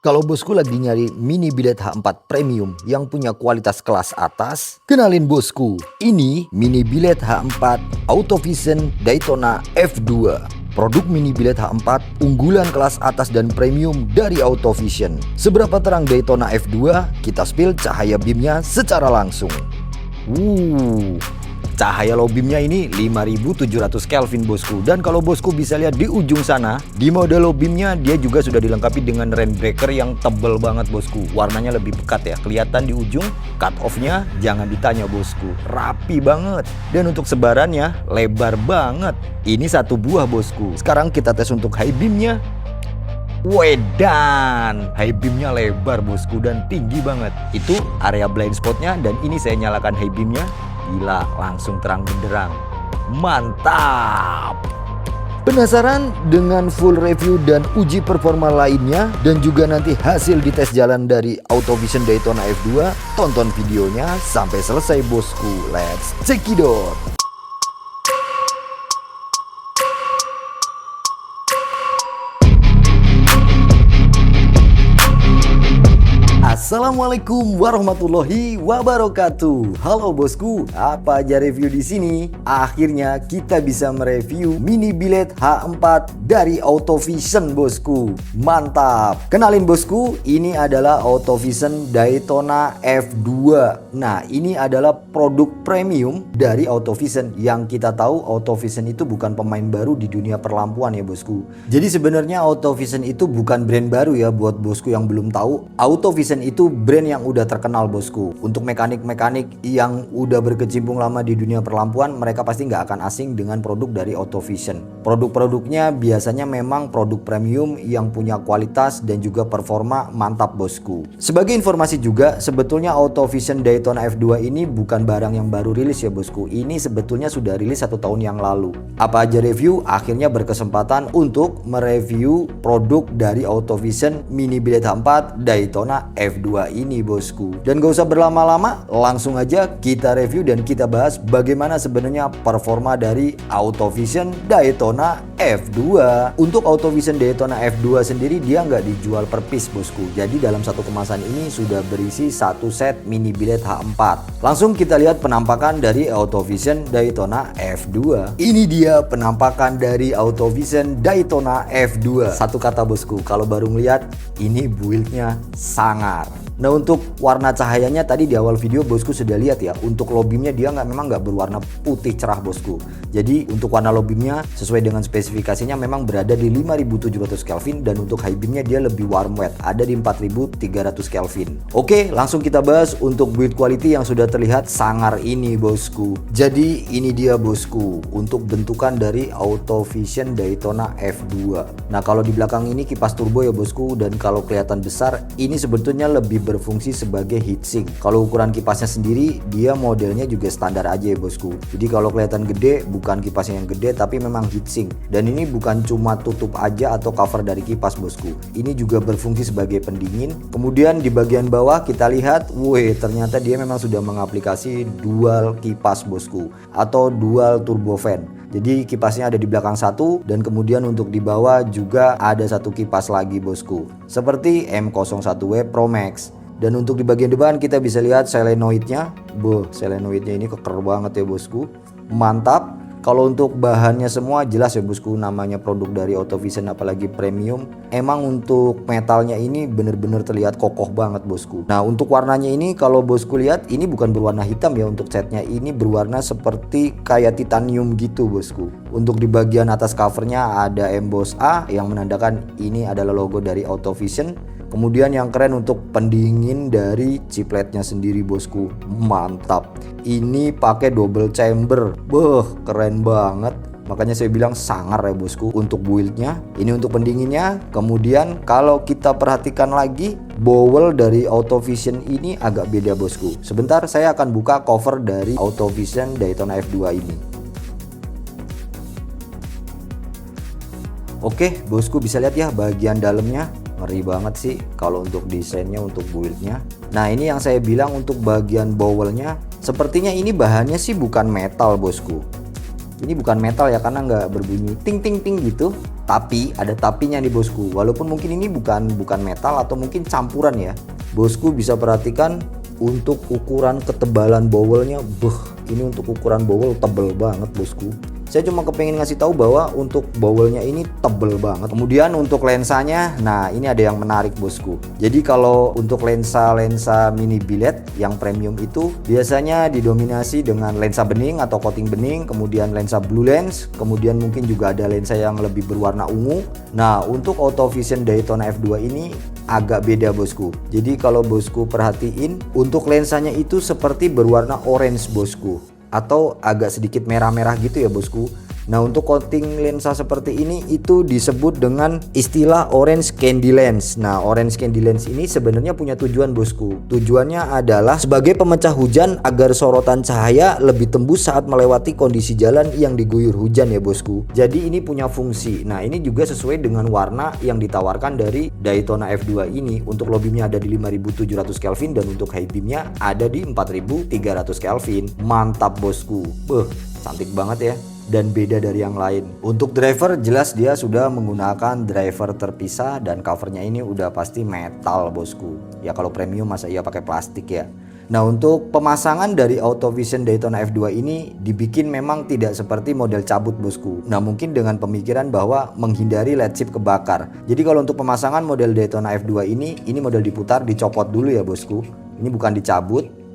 Kalau bosku lagi nyari mini billet H4 premium yang punya kualitas kelas atas, kenalin bosku, ini mini billet H4 Autovision Daytona F2. Produk mini billet H4 unggulan kelas atas dan premium dari Autovision. Seberapa terang Daytona F2? Kita spill cahaya beamnya secara langsung. Cahaya low beamnya ini 5700 Kelvin bosku. Dan kalau bosku bisa lihat di ujung sana, di mode low beamnya dia juga sudah dilengkapi dengan rain breaker yang tebel banget bosku. Warnanya lebih pekat ya, kelihatan di ujung. Cut off-nya jangan ditanya bosku, rapi banget. Dan untuk sebarannya lebar banget. Ini satu buah bosku. Sekarang kita tes untuk high beamnya. Wedan, high beamnya lebar bosku dan tinggi banget. Itu area blind spotnya, dan ini saya nyalakan high beamnya. Gila, langsung terang benderang. Mantap. Penasaran dengan full review dan uji performa lainnya dan juga nanti hasil di tes jalan dari Autovision Daytona F2? Tonton videonya sampai selesai bosku. Let's check it out. Assalamualaikum warahmatullahi wabarakatuh. Halo bosku, apa aja review di sini? Akhirnya kita bisa mereview mini billet H4 dari Autovision bosku. Mantap. Kenalin bosku, ini adalah Autovision Daytona F2. Nah, ini adalah produk premium dari Autovision. Yang kita tahu Autovision itu bukan pemain baru di dunia perlampuan ya bosku. Jadi sebenarnya Autovision itu bukan brand baru ya buat bosku yang belum tahu. Autovision itu brand yang udah terkenal bosku. Untuk mekanik-mekanik yang udah berkecimpung lama di dunia perlampuan, mereka pasti nggak akan asing dengan produk dari Autovision. Produk-produknya biasanya memang produk premium yang punya kualitas dan juga performa mantap bosku. Sebagai informasi juga, sebetulnya Autovision Daytona F2 ini bukan barang yang baru rilis ya bosku. Ini sebetulnya sudah rilis 1 tahun yang lalu. Apa aja review? Akhirnya berkesempatan untuk mereview produk dari Autovision mini billet H4 Daytona F2 ini bosku. Dan gak usah berlama-lama, langsung aja kita review dan kita bahas bagaimana sebenarnya performa dari Autovision Daytona F2. Untuk Autovision Daytona F2 sendiri dia nggak dijual per piece bosku. Jadi dalam satu kemasan ini sudah berisi satu set mini billet H4. Langsung kita lihat penampakan dari Autovision Daytona F2. Ini dia penampakan dari Autovision Daytona F2. Satu kata bosku, kalau baru ngeliat ini buildnya sangar. Nah, untuk warna cahayanya tadi di awal video bosku sudah lihat ya. Untuk low beamnya dia memang nggak berwarna putih cerah bosku. Jadi untuk warna low beamnya sesuai dengan spesifikasinya memang berada di 5700 Kelvin. Dan untuk high beamnya dia lebih warm wet, ada di 4300 Kelvin. Oke, langsung kita bahas untuk build quality yang sudah terlihat sangar ini bosku. Jadi ini dia bosku untuk bentukan dari Autovision Daytona F2. Nah, kalau di belakang ini kipas turbo ya bosku, dan kalau kelihatan besar ini sebetulnya lebih berfungsi sebagai heatsink. Kalau ukuran kipasnya sendiri dia modelnya juga standar aja ya bosku. Jadi kalau kelihatan gede bukan kipasnya yang gede tapi memang heatsink. Dan ini bukan cuma tutup aja atau cover dari kipas bosku. Ini juga berfungsi sebagai pendingin. Kemudian di bagian bawah kita lihat, ternyata dia memang sudah mengaplikasi dual kipas bosku atau dual turbo fan. Jadi kipasnya ada di belakang satu, dan kemudian untuk di bawah juga ada satu kipas lagi bosku, seperti M01W Pro Max. Dan untuk di bagian depan kita bisa lihat selenoidnya. Selenoidnya ini keker banget ya bosku, mantap. Kalau untuk bahannya semua jelas ya bosku, namanya produk dari Autovision apalagi premium. Emang untuk metalnya ini bener-bener terlihat kokoh banget bosku. Nah, untuk warnanya ini kalau bosku lihat ini bukan berwarna hitam ya, untuk setnya ini berwarna seperti kayak titanium gitu bosku. Untuk di bagian atas covernya ada emboss A yang menandakan ini adalah logo dari Autovision. Kemudian yang keren untuk pendingin dari chipletnya sendiri bosku, mantap. Ini pakai double chamber, keren banget. Makanya saya bilang sangar ya bosku untuk buildnya. Ini untuk pendinginnya. Kemudian kalau kita perhatikan lagi, bowel dari Autovision ini agak beda bosku. Sebentar saya akan buka cover dari Autovision Daytona F2 ini. Oke bosku, bisa lihat ya bagian dalamnya. Ngeri banget sih kalau untuk desainnya, untuk buildnya. Nah, ini yang saya bilang untuk bagian bowelnya. Sepertinya ini bahannya sih bukan metal bosku. Ini bukan metal ya, karena nggak berbunyi ting ting ting gitu. Tapi ada tapinya nih bosku. Walaupun mungkin ini bukan metal atau mungkin campuran ya. Bosku bisa perhatikan untuk ukuran ketebalan bowelnya. Ini untuk ukuran bowel tebel banget bosku. Saya cuma kepengen ngasih tahu bahwa untuk bowelnya ini tebel banget. Kemudian untuk lensanya, nah ini ada yang menarik bosku. Jadi kalau untuk lensa mini billet yang premium itu biasanya didominasi dengan lensa bening atau coating bening, kemudian lensa blue lens, kemudian mungkin juga ada lensa yang lebih berwarna ungu. Nah untuk Autovision Daytona F2 ini agak beda bosku. Jadi kalau bosku perhatiin, untuk lensanya itu seperti berwarna orange bosku, atau agak sedikit merah-merah gitu ya bosku. Nah untuk coating lensa seperti ini itu disebut dengan istilah orange candy lens. Nah orange candy lens ini sebenarnya punya tujuan bosku. Tujuannya adalah sebagai pemecah hujan agar sorotan cahaya lebih tembus saat melewati kondisi jalan yang diguyur hujan ya bosku. Jadi ini punya fungsi. Nah ini juga sesuai dengan warna yang ditawarkan dari Daytona F2 ini. Untuk low beamnya ada di 5700 Kelvin dan untuk high beamnya ada di 4300 Kelvin. Mantap bosku. Cantik banget ya, dan beda dari yang lain. Untuk driver jelas dia sudah menggunakan driver terpisah dan covernya ini udah pasti metal bosku. Ya kalau premium masa iya pakai plastik ya. Nah untuk pemasangan dari Autovision Daytona F2 ini dibikin memang tidak seperti model cabut bosku. Nah mungkin dengan pemikiran bahwa menghindari LED chip kebakar. Jadi kalau untuk pemasangan model Daytona F2 ini model diputar, dicopot dulu ya bosku. Ini bukan dicabut.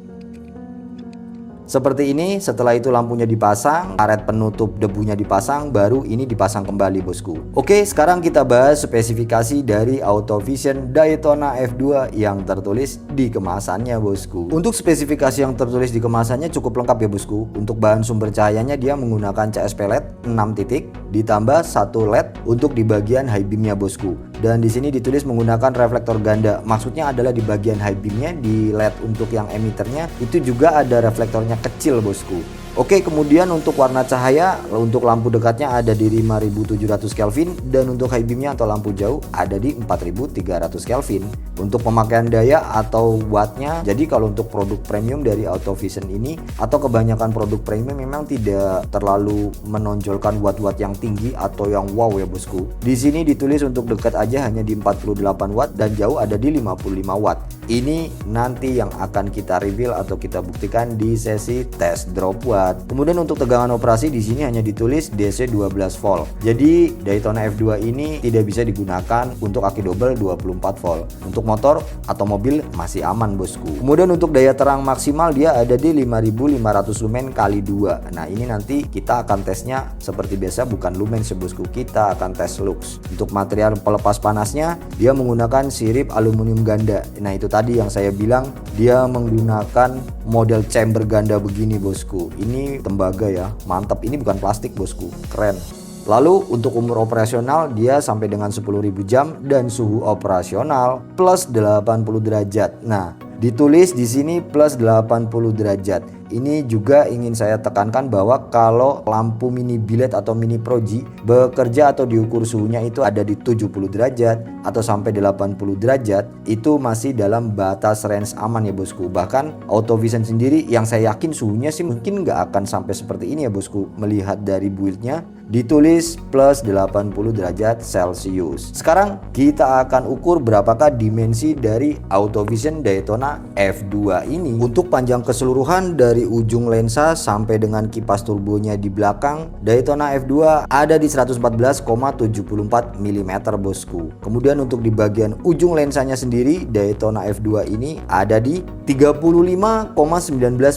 Seperti ini, setelah itu lampunya dipasang, karet penutup debunya dipasang, baru ini dipasang kembali bosku. Oke, sekarang kita bahas spesifikasi dari Autovision Daytona F2 yang tertulis di kemasannya bosku. Untuk spesifikasi yang tertulis di kemasannya cukup lengkap ya bosku. Untuk bahan sumber cahayanya dia menggunakan CSP LED 6 titik, ditambah 1 LED untuk di bagian high beamnya bosku. Dan di sini ditulis menggunakan reflektor ganda. Maksudnya adalah di bagian high beamnya, di LED untuk yang emitternya itu juga ada reflektornya kecil bosku. Oke, kemudian untuk warna cahaya, untuk lampu dekatnya ada di 5700 Kelvin dan untuk high beamnya atau lampu jauh ada di 4300 Kelvin. Untuk pemakaian daya atau wattnya, jadi kalau untuk produk premium dari Autovision ini atau kebanyakan produk premium memang tidak terlalu menonjolkan watt-watt yang tinggi atau yang wow ya bosku. Di sini ditulis untuk dekat aja hanya di 48 watt dan jauh ada di 55 watt. Ini nanti yang akan kita reveal atau kita buktikan di sesi test drop watt. Kemudian untuk tegangan operasi di sini hanya ditulis DC 12 volt. Jadi Daytona F2 ini tidak bisa digunakan untuk aki double 24 volt. Untuk motor atau mobil masih aman bosku. Kemudian untuk daya terang maksimal dia ada di 5500 lumen kali 2. Nah ini nanti kita akan tesnya seperti biasa, bukan lumen ya bosku, kita akan tes lux. Untuk material pelepas panasnya dia menggunakan sirip aluminium ganda. Nah itu tadi yang saya bilang, dia menggunakan model chamber ganda begini bosku. Ini tembaga ya, mantap. Ini bukan plastik bosku, keren. Lalu untuk umur operasional dia sampai dengan 10.000 jam dan suhu operasional plus 80 derajat. Nah ditulis di sini plus 80 derajat. Ini juga ingin saya tekankan bahwa kalau lampu mini billet atau mini Pro G bekerja atau diukur suhunya itu ada di 70 derajat atau sampai 80 derajat, itu masih dalam batas range aman ya bosku. Bahkan Autovision sendiri yang saya yakin suhunya sih mungkin nggak akan sampai seperti ini ya bosku. Melihat dari buildnya ditulis plus 80 derajat Celcius. Sekarang kita akan ukur berapakah dimensi dari Autovision Daytona F2 ini. Untuk panjang keseluruhan dari ujung lensa sampai dengan kipas turbonya di belakang, Daytona F2 ada di 114,74 mm bosku. Kemudian untuk di bagian ujung lensanya sendiri, Daytona F2 ini ada di 35,19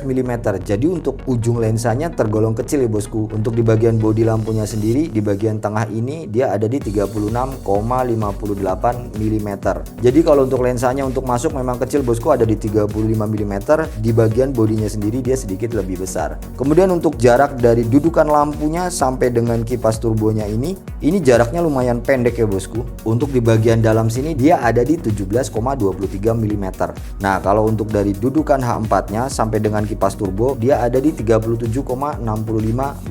mm. Jadi untuk ujung lensanya tergolong kecil ya bosku. Untuk di bagian bodi lampunya sendiri, di bagian tengah ini dia ada di 36,58 mm. Jadi kalau untuk lensanya untuk masuk memang kecil bosku, ada di 35 mm. Di bagian bodinya sendiri dia sedikit lebih besar. Kemudian untuk jarak dari dudukan lampunya sampai dengan kipas turbonya ini jaraknya lumayan pendek ya bosku. Untuk di bagian dalam sini dia ada di 17,23 mm. Nah kalau untuk dari dudukan H4 nya sampai dengan kipas turbo dia ada di 37,65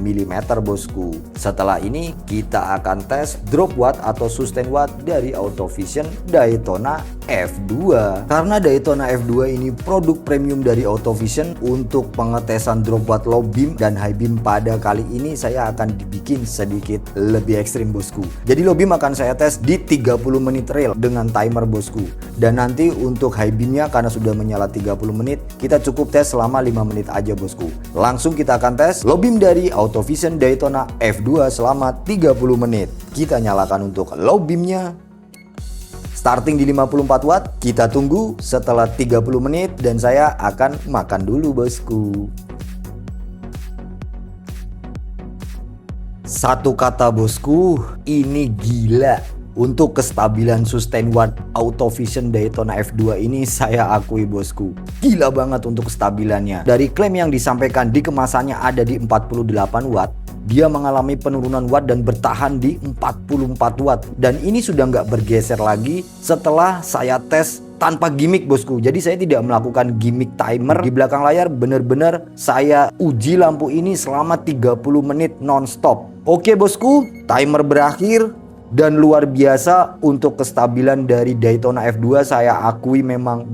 mm bosku. Setelah ini kita akan tes drop watt atau sustain watt dari Autovision Daytona F2. Karena Daytona F2 ini produk premium dari Autovision, untuk pengetesan drop watt low beam dan high beam pada kali ini saya akan dibikin sedikit lebih ekstrim bosku. Jadi low beam akan saya tes di 30 menit real dengan timer bosku. Dan nanti untuk high beamnya karena sudah menyala 30 menit, kita cukup tes selama 5 menit aja bosku. Langsung kita akan tes low beam dari Autovision Daytona F2 selama 30 menit. Kita nyalakan untuk low beamnya. Starting di 54 watt, kita tunggu setelah 30 menit dan saya akan makan dulu bosku. Satu kata bosku, ini gila. Untuk kestabilan sustain watt Autovision Daytona F2 ini saya akui bosku, gila banget untuk kestabilannya. Dari klaim yang disampaikan di kemasannya ada di 48 watt, dia mengalami penurunan watt dan bertahan di 44 watt. Dan ini sudah nggak bergeser lagi setelah saya tes tanpa gimmick bosku. Jadi saya tidak melakukan gimmick timer di belakang layar, bener-bener saya uji lampu ini selama 30 menit non-stop. Oke bosku, timer berakhir. Dan luar biasa untuk kestabilan dari Daytona F2 saya akui memang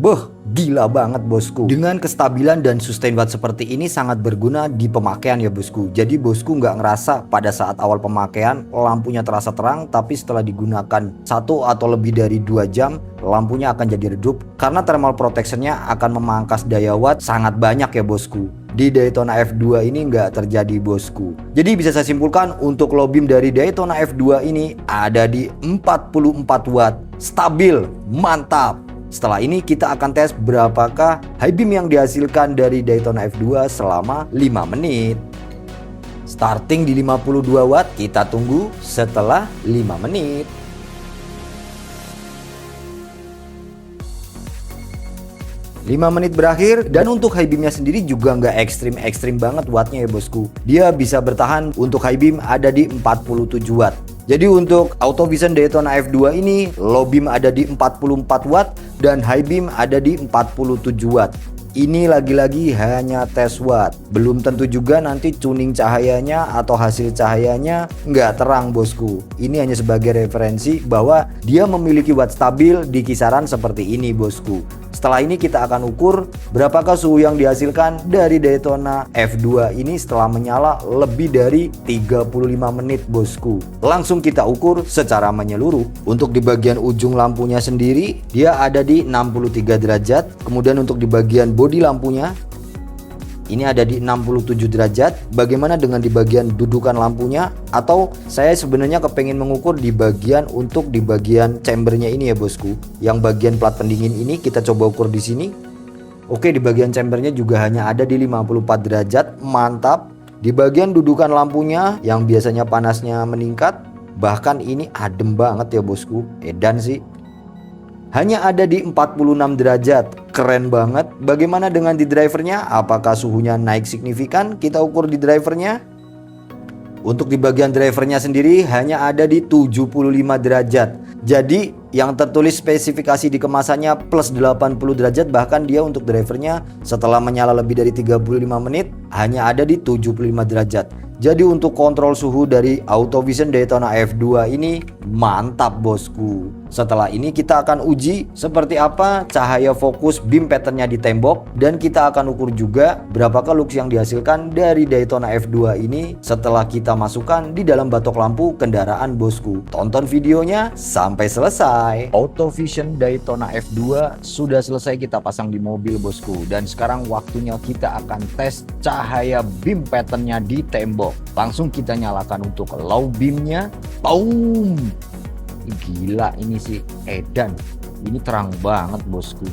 gila banget bosku. Dengan kestabilan dan sustain watt seperti ini sangat berguna di pemakaian ya bosku. Jadi bosku nggak ngerasa pada saat awal pemakaian lampunya terasa terang, tapi setelah digunakan 1 atau lebih dari 2 jam lampunya akan jadi redup karena thermal protectionnya akan memangkas daya watt sangat banyak ya bosku. Di Daytona F2 ini nggak terjadi bosku. Jadi bisa saya simpulkan untuk low beam dari Daytona F2 ini ada di 44 watt, stabil, mantap. Setelah ini kita akan tes berapakah high beam yang dihasilkan dari Daytona F2 selama 5 menit. Starting di 52 watt, kita tunggu setelah 5 menit. Lima menit berakhir dan untuk high beamnya sendiri juga nggak ekstrim banget wattnya ya bosku. Dia bisa bertahan untuk high beam ada di 47 watt. Jadi untuk Autovision Daytona F2 ini low beam ada di 44 watt dan high beam ada di 47 watt. Ini lagi-lagi hanya tes watt. Belum tentu juga nanti tuning cahayanya atau hasil cahayanya nggak terang bosku. Ini hanya sebagai referensi bahwa dia memiliki watt stabil di kisaran seperti ini bosku. Setelah ini kita akan ukur berapakah suhu yang dihasilkan dari Daytona F2 ini setelah menyala lebih dari 35 menit bosku. Langsung kita ukur secara menyeluruh. Untuk di bagian ujung lampunya sendiri dia ada di 63 derajat. Kemudian untuk di bagian bodi lampunya ini ada di 67 derajat. Bagaimana dengan di bagian dudukan lampunya? Atau saya sebenarnya kepengen mengukur di bagian di bagian chambernya ini ya bosku. Yang bagian plat pendingin ini kita coba ukur di sini. Oke, di bagian chambernya juga hanya ada di 54 derajat. Mantap. Di bagian dudukan lampunya yang biasanya panasnya meningkat, bahkan ini adem banget ya bosku. Edan sih. Hanya ada di 46 derajat. Keren banget. Bagaimana dengan di drivernya? Apakah suhunya naik signifikan? Kita ukur di drivernya. Untuk di bagian drivernya sendiri hanya ada di 75 derajat. Jadi yang tertulis spesifikasi di kemasannya plus 80 derajat. Bahkan dia untuk drivernya setelah menyala lebih dari 35 menit hanya ada di 75 derajat. Jadi untuk kontrol suhu dari Autovision Daytona F2 ini mantap bosku. Setelah ini kita akan uji seperti apa cahaya fokus beam patternnya di tembok. Dan kita akan ukur juga berapakah lux yang dihasilkan dari Daytona F2 ini setelah kita masukkan di dalam batok lampu kendaraan bosku. Tonton videonya sampai selesai. Autovision Daytona F2 sudah selesai kita pasang di mobil bosku. Dan sekarang waktunya kita akan tes cahaya beam patternnya di tembok. Langsung kita nyalakan untuk low beamnya. Boom. Gila ini sih edan. Ini terang banget bosku.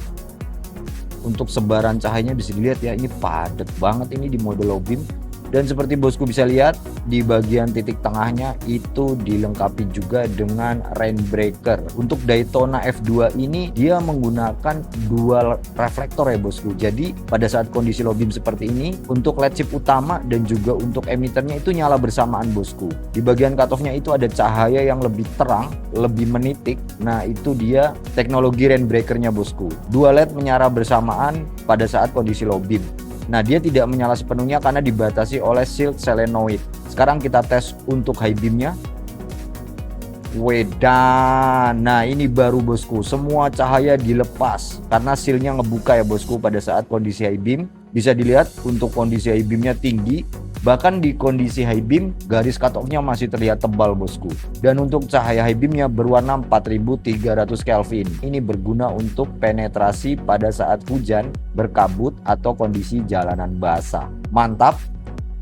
Untuk sebaran cahayanya bisa dilihat ya, ini padat banget ini di mode low beam. Dan seperti bosku bisa lihat di bagian titik tengahnya itu dilengkapi juga dengan rain breaker. Untuk Daytona F2 ini dia menggunakan dual reflektor ya bosku. Jadi pada saat kondisi low beam seperti ini untuk LED chip utama dan juga untuk emitternya itu nyala bersamaan bosku. Di bagian cutoff-nya itu ada cahaya yang lebih terang, lebih menitik. Nah itu dia teknologi rain breakernya bosku. Dua LED menyala bersamaan pada saat kondisi low beam. Nah dia tidak menyala sepenuhnya karena dibatasi oleh shield solenoid. Sekarang kita tes untuk high beamnya. Wedan. Nah ini baru bosku, semua cahaya dilepas karena shieldnya ngebuka ya bosku pada saat kondisi high beam. Bisa dilihat untuk kondisi high beamnya tinggi, bahkan di kondisi high beam garis cut-off-nya masih terlihat tebal bosku. Dan untuk cahaya high beamnya berwarna 4300 Kelvin. Ini berguna untuk penetrasi pada saat hujan, berkabut, atau kondisi jalanan basah. Mantap.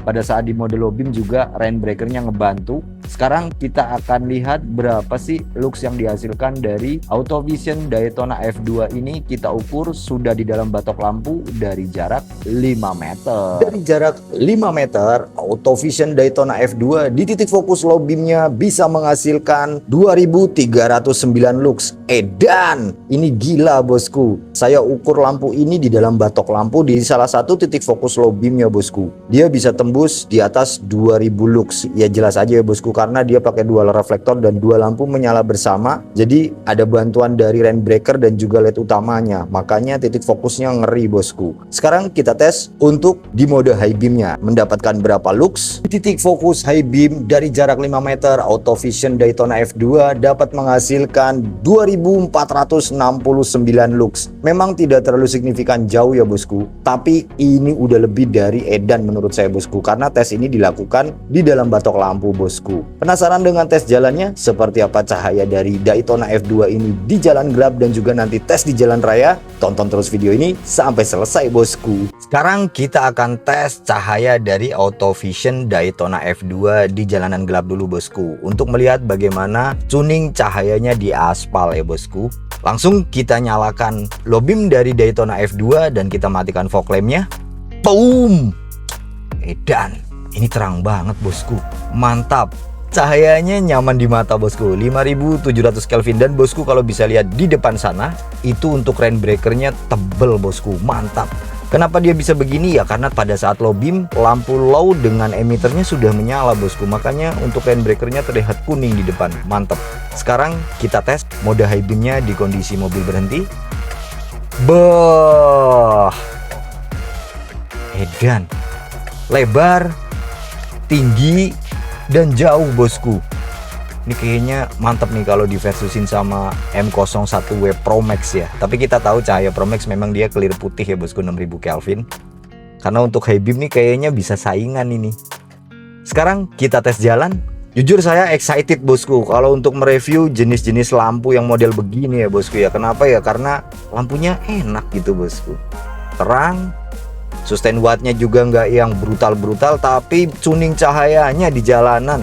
Pada saat di mode low beam juga rain breakernya ngebantu. Sekarang kita akan lihat berapa sih lux yang dihasilkan dari Auto Vision Daytona F2 ini. Kita ukur sudah di dalam batok lampu dari jarak 5 meter. Dari jarak 5 meter, Auto Vision Daytona F2 di titik fokus low beamnya bisa menghasilkan 2309 lux. Edan, ini gila bosku. Saya ukur lampu ini di dalam batok lampu di salah satu titik fokus low beamnya bosku. Dia bisa tembus di atas 2000 lux. Ya jelas aja ya bosku, karena dia pakai dual reflektor dan dua lampu menyala bersama. Jadi ada bantuan dari rain breaker dan juga LED utamanya. Makanya titik fokusnya ngeri bosku. Sekarang kita tes untuk di mode high beamnya. Mendapatkan berapa lux? Di titik fokus high beam dari jarak 5 meter, Auto Vision Daytona F2 dapat menghasilkan 2469 lux. Memang tidak terlalu signifikan jauh ya bosku, tapi ini udah lebih dari edan menurut saya bosku, karena tes ini dilakukan di dalam batok lampu bosku. Penasaran dengan tes jalannya? Seperti apa cahaya dari Daytona F2 ini di jalan gelap dan juga nanti tes di jalan raya? Tonton terus video ini sampai selesai bosku. Sekarang kita akan tes cahaya dari Auto Vision Daytona F2 di jalanan gelap dulu bosku, untuk melihat bagaimana tuning cahayanya di aspal ya bosku. Langsung kita nyalakan low beam dari Daytona F2 dan kita matikan fog lampnya. Boom! Edan, ini terang banget bosku. Mantap. Cahayanya nyaman di mata bosku, 5700 Kelvin. Dan bosku kalau bisa lihat di depan sana, itu untuk rain breakernya tebel bosku. Mantap. Kenapa dia bisa begini ya? Karena pada saat low beam, lampu low dengan emitternya sudah menyala bosku. Makanya untuk rain breakernya terlihat kuning di depan. Mantap. Sekarang kita tes mode high beamnya di kondisi mobil berhenti. Bah, edan, lebar, tinggi, dan jauh bosku. Ini kayaknya mantap nih kalau di versusin sama M01W Pro Max ya. Tapi kita tahu cahaya Pro Max memang dia clear putih ya bosku, 6000 Kelvin. Karena untuk high beam nih kayaknya bisa saingan ini. Sekarang kita tes jalan. Jujur saya excited bosku kalau untuk mereview jenis-jenis lampu yang model begini ya bosku ya. Kenapa ya? Karena lampunya enak gitu bosku. Terang, sustain wattnya juga nggak yang brutal-brutal, tapi tuning cahayanya di jalanan.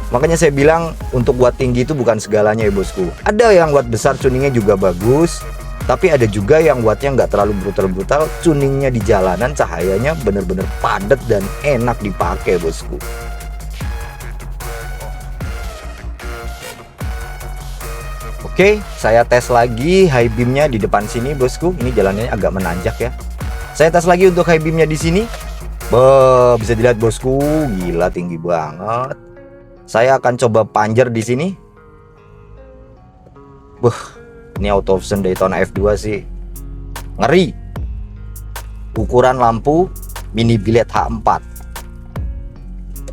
Makanya saya bilang untuk watt tinggi itu bukan segalanya ya bosku. Ada yang watt besar tuningnya juga bagus, tapi ada juga yang wattnya nggak terlalu brutal-brutal, tuningnya di jalanan cahayanya bener-bener padat dan enak dipakai bosku. Oke, saya tes lagi high beamnya di depan sini bosku. Ini jalannya agak menanjak ya. Saya tes lagi untuk high beamnya di sini. Bisa dilihat bosku, gila tinggi banget. Saya akan coba panjer di sini. Ini Auto Vision Daytona F2 sih ngeri. Ukuran lampu mini biled H4.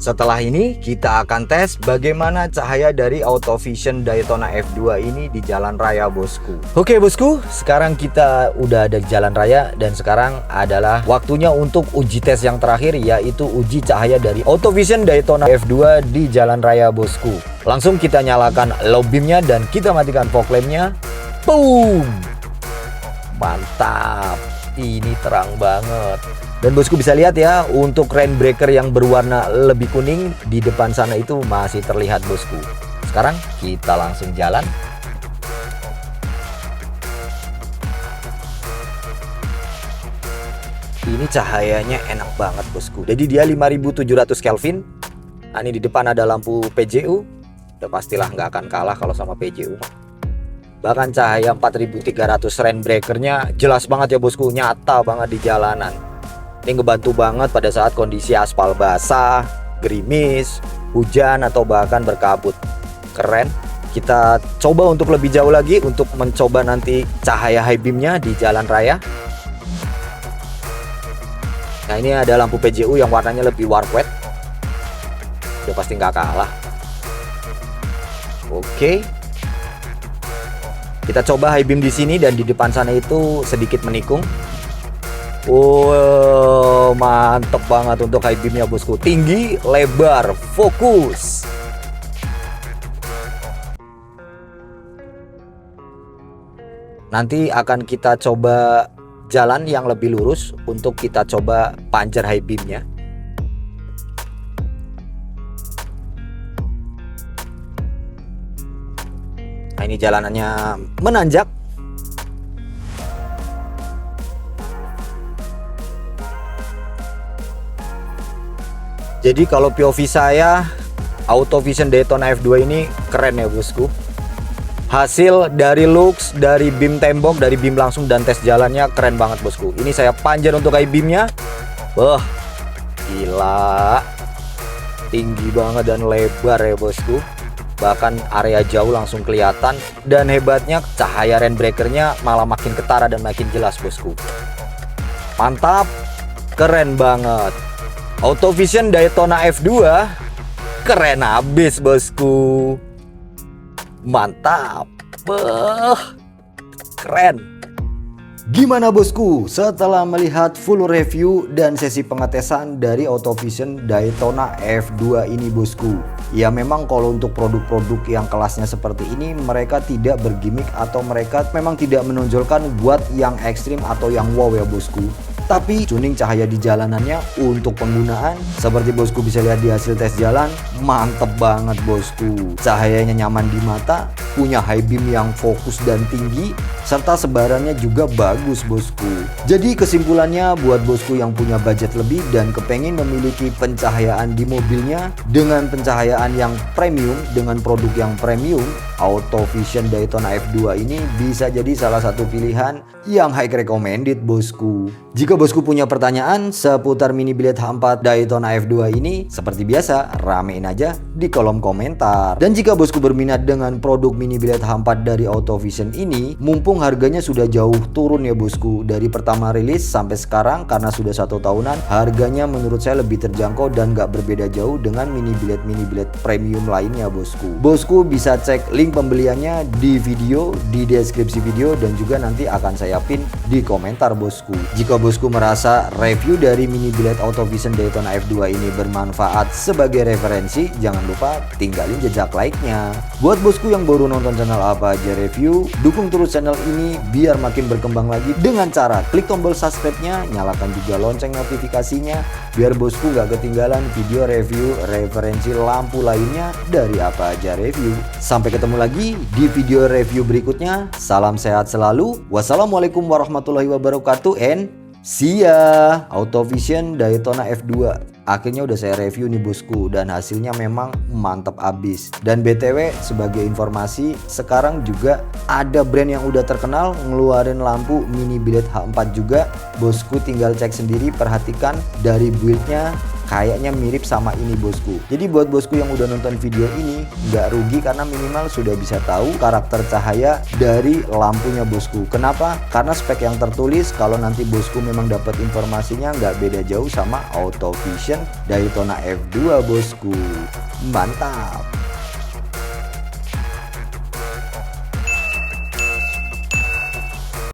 Setelah ini kita akan tes bagaimana cahaya dari Auto Vision Daytona F2 ini di jalan raya bosku. Oke bosku, sekarang kita udah ada di jalan raya dan sekarang adalah waktunya untuk uji tes yang terakhir, yaitu uji cahaya dari Auto Vision Daytona F2 di jalan raya bosku. Langsung kita nyalakan low beamnya dan kita matikan fog lampnya. Boom! Mantap, ini terang banget. Dan bosku bisa lihat ya, untuk rain breaker yang berwarna lebih kuning di depan sana itu masih terlihat bosku. Sekarang kita langsung jalan. Ini cahayanya enak banget bosku. Jadi dia 5700 Kelvin. Nah, ini di depan ada lampu PJU. Udah pastilah nggak akan kalah kalau sama PJU. Bahkan cahaya 4300 rain breakernya jelas banget ya bosku, nyata banget di jalanan. Ini ngebantu banget pada saat kondisi aspal basah, gerimis, hujan, atau bahkan berkabut. Keren. Kita coba untuk lebih jauh lagi untuk mencoba nanti cahaya high beamnya di jalan raya. Nah, ini ada lampu PJU yang warnanya lebih warm wet. Dia pasti nggak kalah. Oke. Kita coba high beam di sini dan di depan sana itu sedikit menikung. Mantep banget untuk high beamnya bosku. Tinggi, lebar, fokus. Nanti akan kita coba jalan yang lebih lurus untuk kita coba panjer high beamnya. Nah, ini jalanannya menanjak. Jadi kalau POV saya, Autovision Daytona F2 ini keren ya bosku. Hasil dari looks, dari beam tembok, dari beam langsung dan tes jalannya keren banget bosku. Ini saya panjang untuk high beamnya. Wah, gila. Tinggi banget dan lebar ya bosku. Bahkan area jauh langsung kelihatan. Dan hebatnya cahaya rainbreakernya malah makin ketara dan makin jelas bosku. Mantap, keren banget. Autovision Daytona F2 keren abis bosku. Mantap. Keren. Gimana bosku setelah melihat full review dan sesi pengetesan dari Autovision Daytona F2 ini bosku? Ya memang kalau untuk produk-produk yang kelasnya seperti ini mereka tidak bergimmick atau mereka memang tidak menonjolkan buat yang ekstrim atau yang wow ya bosku. Tapi tuning cahaya di jalanannya untuk penggunaan seperti bosku bisa lihat di hasil tes jalan, mantep banget bosku. Cahayanya nyaman di mata, punya high beam yang fokus dan tinggi, serta sebarannya juga bagus bosku. Jadi kesimpulannya buat bosku yang punya budget lebih dan kepengen memiliki pencahayaan di mobilnya dengan pencahayaan yang premium dengan produk yang premium, Autovision Daytona F2 ini bisa jadi salah satu pilihan yang high recommended bosku. Jika bosku punya pertanyaan seputar mini billet H4 Daytona F2 ini, seperti biasa ramein aja di kolom komentar. Dan jika bosku berminat dengan produk mini billet H4 dari Autovision ini, mumpung harganya sudah jauh turun ya bosku dari pertama rilis sampai sekarang, karena sudah 1 tahunan, harganya menurut saya lebih terjangkau dan gak berbeda jauh dengan mini billet premium lainnya bosku. Bosku bisa cek link pembeliannya di video, di deskripsi video, dan juga nanti akan saya pin di komentar bosku. Jika bosku merasa review dari mini billet Autovision Daytona F2 ini bermanfaat sebagai referensi, jangan lupa tinggalin jejak like-nya. Buat bosku yang baru nonton channel Apa Aja Review, dukung terus channel ini biar makin berkembang lagi dengan cara klik tombol subscribe-nya, nyalakan juga lonceng notifikasinya biar bosku gak ketinggalan video review referensi lampu lainnya dari Apa Aja Review. Sampai ketemu lagi di video review berikutnya. Salam sehat selalu. Wassalamualaikum warahmatullahi wabarakatuh and see ya. Autovision Daytona F2 akhirnya udah saya review nih bosku dan hasilnya memang mantap abis. Dan BTW sebagai informasi, sekarang juga ada brand yang udah terkenal ngeluarin lampu mini billet H4 juga. Bosku tinggal cek sendiri, perhatikan dari buildnya kayaknya mirip sama ini bosku. Jadi buat bosku yang udah nonton video ini nggak rugi karena minimal sudah bisa tahu karakter cahaya dari lampunya bosku. Kenapa? Karena spek yang tertulis kalau nanti bosku memang dapat informasinya nggak beda jauh sama Autovision Daytona F2 bosku. Mantap.